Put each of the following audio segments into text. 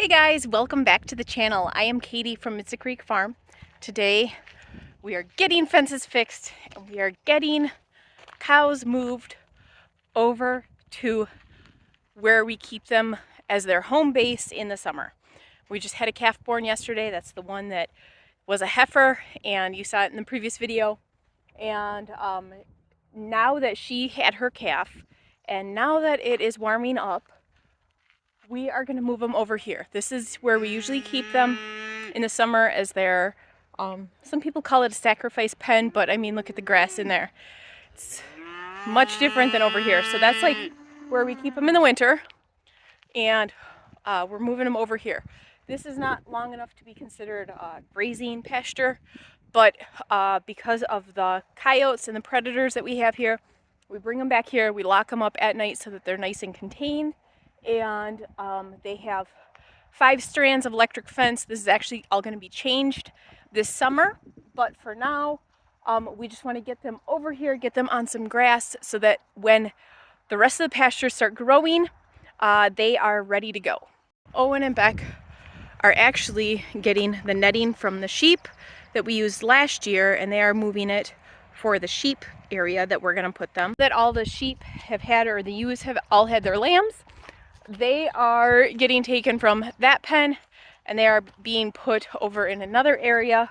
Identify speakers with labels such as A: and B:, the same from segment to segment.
A: Hey guys, welcome back to the channel. I am Katie from Mitza Creek Farm. Today we are getting fences fixed and we are getting cows moved over to where we keep them as their home base in the summer. We just had a calf born yesterday. That's the one that was a heifer, and you saw it in the previous video. And now that she had her calf and now that it is warming up, we are going to move them over here. This is where we usually keep them in the summer as their, some people call it a sacrifice pen, but I mean, look at the grass in there. It's much different than over here. So that's like where we keep them in the winter, and we're moving them over here. This is not long enough to be considered grazing pasture, but because of the coyotes and the predators that we have here, we bring them back here, we lock them up at night so that they're nice and contained. And they have 5 strands of electric fence. This is actually all going to be changed this summer, but for now we just want to get them over here, get them on some grass so that when the rest of the pastures start growing, they are ready to go. Owen and Beck are actually getting the netting from the sheep that we used last year, and they are moving it for the sheep area that we're going to put them. That all the sheep have had, or the ewes have all had their lambs. They are getting taken from that pen and they are being put over in another area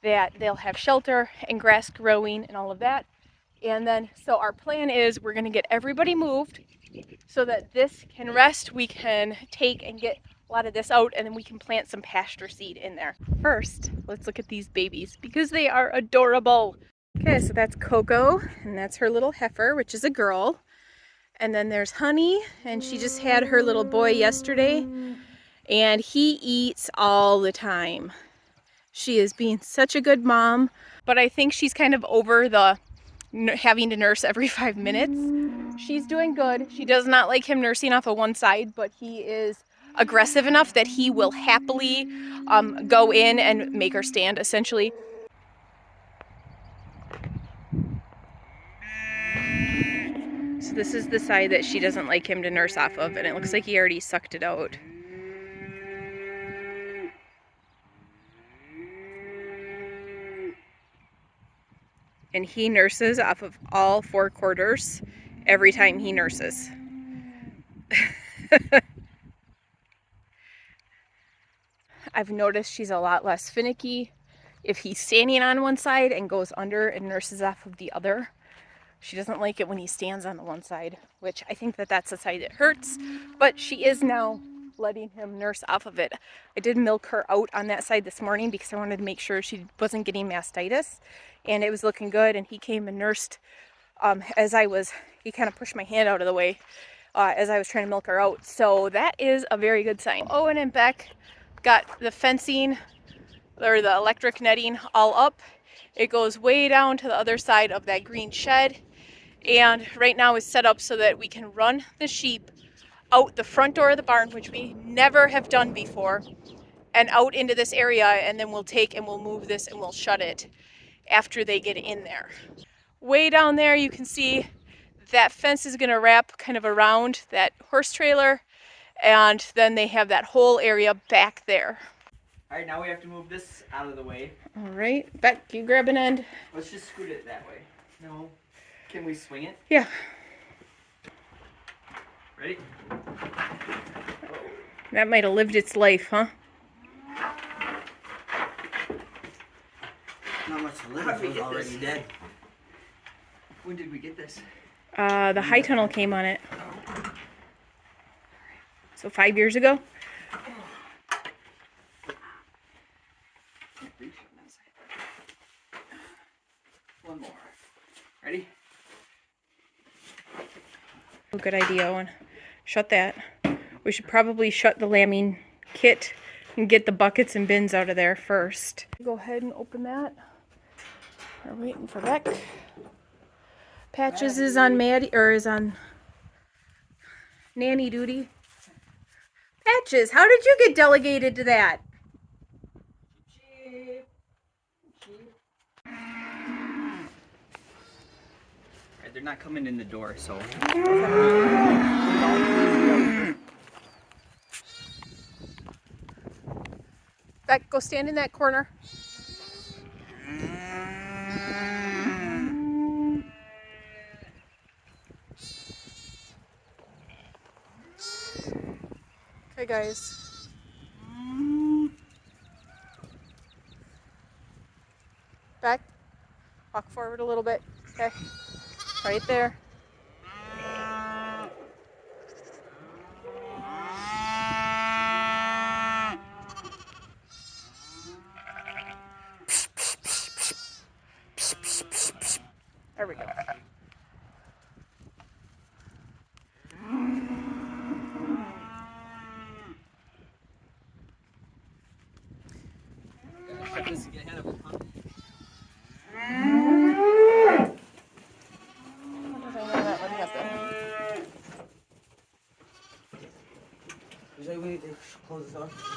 A: that they'll have shelter and grass growing and all of that. And then, so our plan is we're going to get everybody moved so that this can rest. We can take and get a lot of this out, and then we can plant some pasture seed in there. First, let's look at these babies because they are adorable. Okay, so that's Coco, and that's her little heifer, which is a girl. And then there's Honey, and she just had her little boy yesterday, and he eats all the time. She is being such a good mom, but I think she's kind of over the having to nurse every 5 minutes. She's doing good. She does not like him nursing off of one side, but he is aggressive enough that he will happily go in and make her stand, essentially. So this is the side that she doesn't like him to nurse off of, and it looks like he already sucked it out. And he nurses off of all 4 quarters every time he nurses. I've noticed she's a lot less finicky if he's standing on one side and goes under and nurses off of the other. She doesn't like it when he stands on the one side, which I think that that's the side that hurts, but she is now letting him nurse off of it. I did milk her out on that side this morning because I wanted to make sure she wasn't getting mastitis, and it was looking good, and he came and nursed he kind of pushed my hand out of the way as I was trying to milk her out. So that is a very good sign. Owen and Beck got the fencing, or the electric netting, all up. It goes way down to the other side of that green shed, and right now is set up so that we can run the sheep out the front door of the barn, which we never have done before, and out into this area, and then we'll take and we'll move this and we'll shut it after they get in there. Way down there you can see that fence is going to wrap kind of around that horse trailer, and then they have that whole area back there.
B: Alright, now we have to move this out of the way.
A: Alright, Beck, you grab an end.
B: Let's just scoot it that way. No. Can we swing it?
A: Yeah.
B: Ready?
A: That might have lived its life, huh?
B: Not much to live. It's already dead. When did we get this?
A: The high tunnel came on it. So 5 years ago?
B: One more. Ready?
A: Oh, good idea, Owen. Shut that. We should probably shut the lambing kit and get the buckets and bins out of there first. Go ahead and open that. We're waiting for Beck. Patches is on is on nanny duty. Patches, how did you get delegated to that?
B: Alright, they're not coming in the door, so.
A: Beck, go stand in that corner. Okay, guys. Beck, walk forward a little bit. Okay, right there. There we go.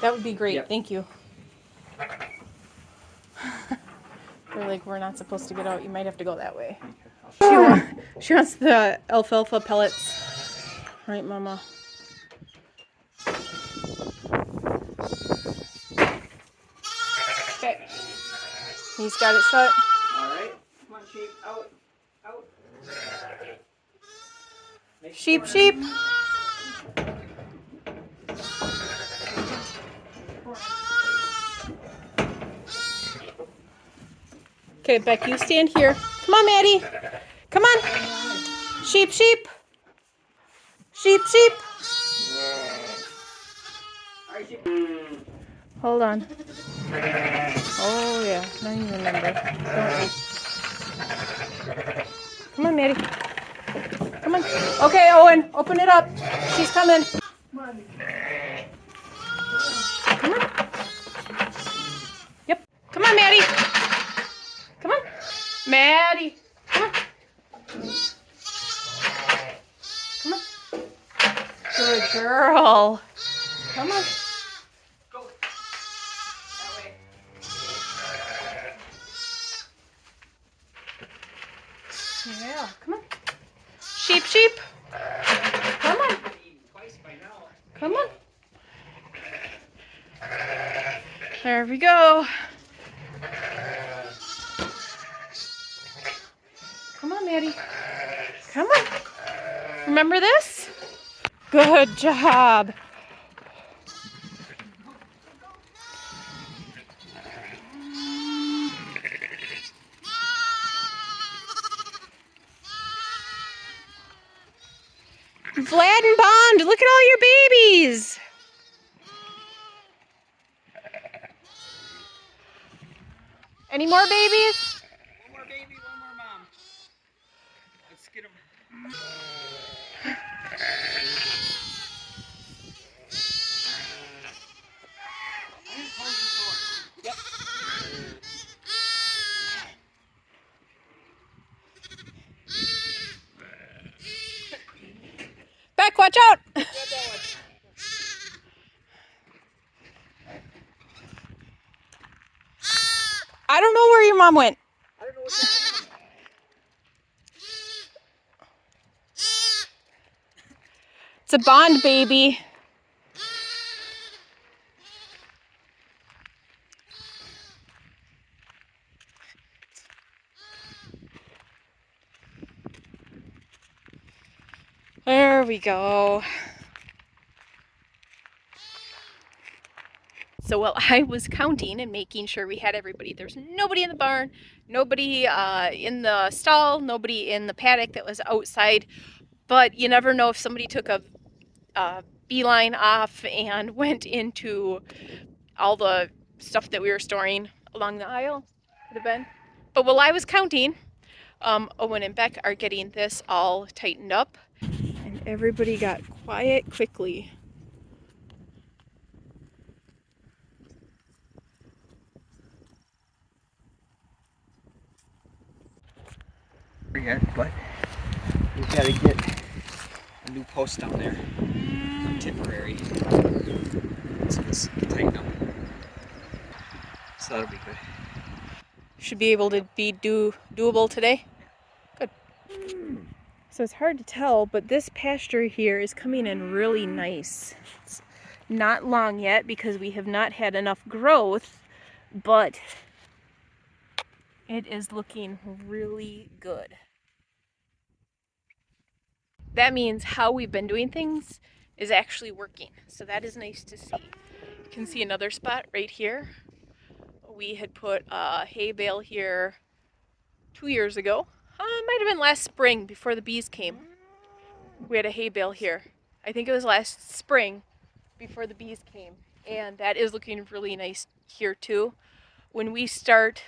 A: That would be great. Yep. Thank you. We're like, we're not supposed to get out. You might have to go that way. She wants the alfalfa pellets. Right, Mama? Okay. He's got it shut.
B: All right. Come on, sheep. Out. Out.
A: Sheep, sheep. Okay, Beck, you stand here. Come on, Maddie. Come on. Sheep, sheep. Sheep, sheep. Hold on. Oh, yeah. Now you remember, don't you? Come on, Maddie. Come on. Okay, Owen, open it up. She's coming. Come on. Yep. Come on, Maddie. Come on. Maddie. Come on. Come on. Good girl. Come on.
B: Go. That way.
A: Yeah, come on. Sheep, sheep. Come on. Come on. There we go. Come on, Maddie. Come on. Remember this? Good job. Vlad and Bond, look at all your babies. Any more babies?
B: One more baby, one more mom. Let's get them. Yep.
A: Beck, watch out. I don't know where your mom went.
B: I don't know what's happening.
A: It's a Bond baby. There we go. So while I was counting and making sure we had everybody, there's nobody in the barn, nobody in the stall, nobody in the paddock that was outside. But you never know if somebody took a beeline off and went into all the stuff that we were storing along the aisle. Could have been. But while I was counting, Owen and Beck are getting this all tightened up. And everybody got quiet quickly.
B: Yet, but we've got to get a new post down there, temporary, so it's tighten up. So that'll be good.
A: Should be able to be doable today. Good. So it's hard to tell, but this pasture here is coming in really nice. Not long yet because we have not had enough growth, but it is looking really good. That means how we've been doing things is actually working. So that is nice to see. You can see another spot right here. We had put a hay bale here 2 years ago. It might have been last spring before the bees came. We had a hay bale here. I think it was last spring before the bees came. And that is looking really nice here too. When we start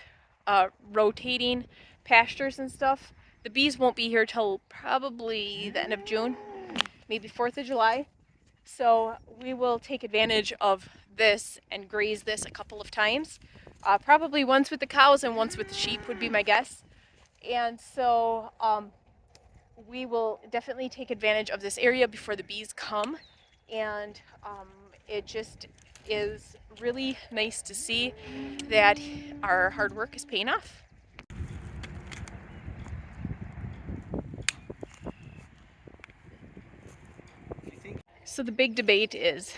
A: rotating pastures and stuff, the bees won't be here till probably the end of June, maybe 4th of July. So we will take advantage of this and graze this a couple of times. Probably once with the cows and once with the sheep would be my guess. And so we will definitely take advantage of this area before the bees come. And it just is really nice to see that our hard work is paying off. So the big debate is,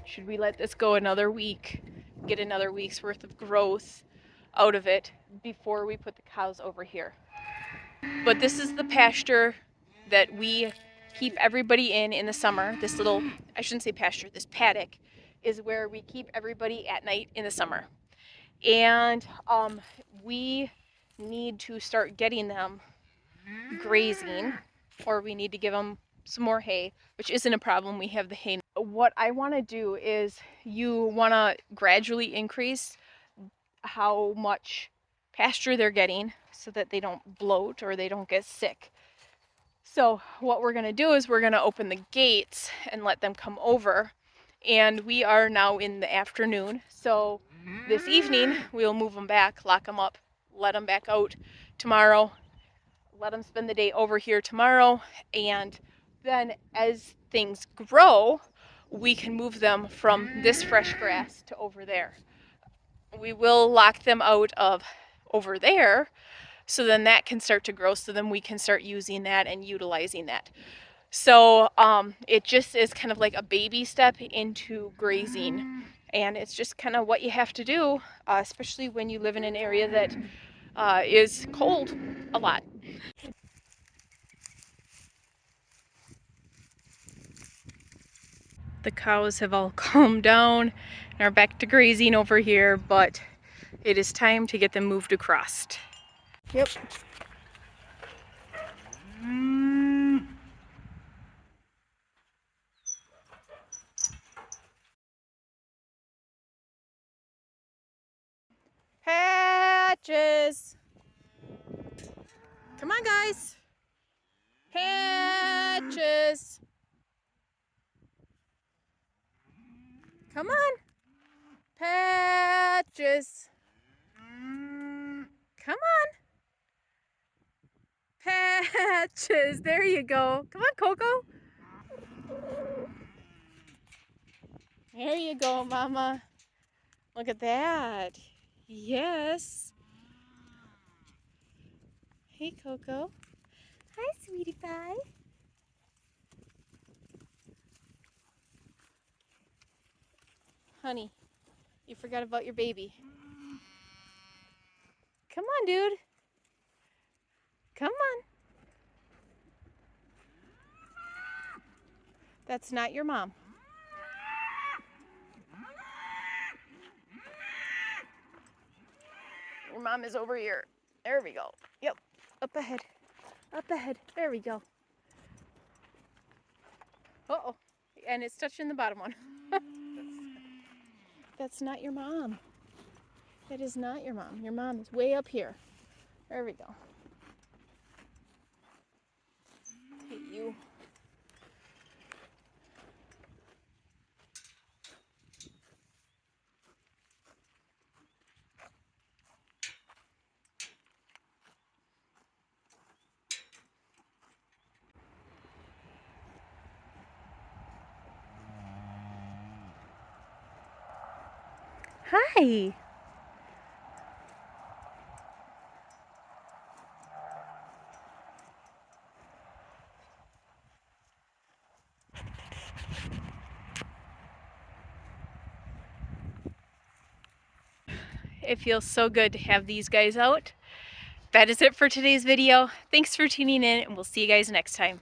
A: should we let this go another week, get another week's worth of growth out of it before we put the cows over here? But this is the pasture that we keep everybody in the summer. This little, I shouldn't say pasture, this paddock is where we keep everybody at night in the summer. And we need to start getting them grazing, or we need to give them some more hay, which isn't a problem. We have the hay. What I want to do is you want to gradually increase how much pasture they're getting so that they don't bloat or they don't get sick. So what we're going to do is we're going to open the gates and let them come over. And we are now in the afternoon. So this evening we'll move them back, lock them up, let them back out tomorrow, let them spend the day over here tomorrow. And then as things grow, we can move them from this fresh grass to over there. We will lock them out of over there, so then that can start to grow, so then we can start using that and utilizing that. So it just is kind of like a baby step into grazing, and it's just kind of what you have to do, especially when you live in an area that is cold a lot. The cows have all calmed down and are back to grazing over here, but it is time to get them moved across. Yep. Patches. Come on, guys. Patches. Come on. Patches. Come on. Patches. There you go. Come on, Coco. There you go, Mama. Look at that. Yes. Hey, Coco. Hi, sweetie pie. Honey, you forgot about your baby. Come on, dude. Come on. That's not your mom. Your mom is over here. There we go. Yep. Up ahead. Up ahead. There we go. Uh-oh. And it's touching the bottom one. That's not your mom. That is not your mom. Your mom is way up here. There we go. Hey, you. Hi. It feels so good to have these guys out. That is it for today's video. Thanks for tuning in, and we'll see you guys next time.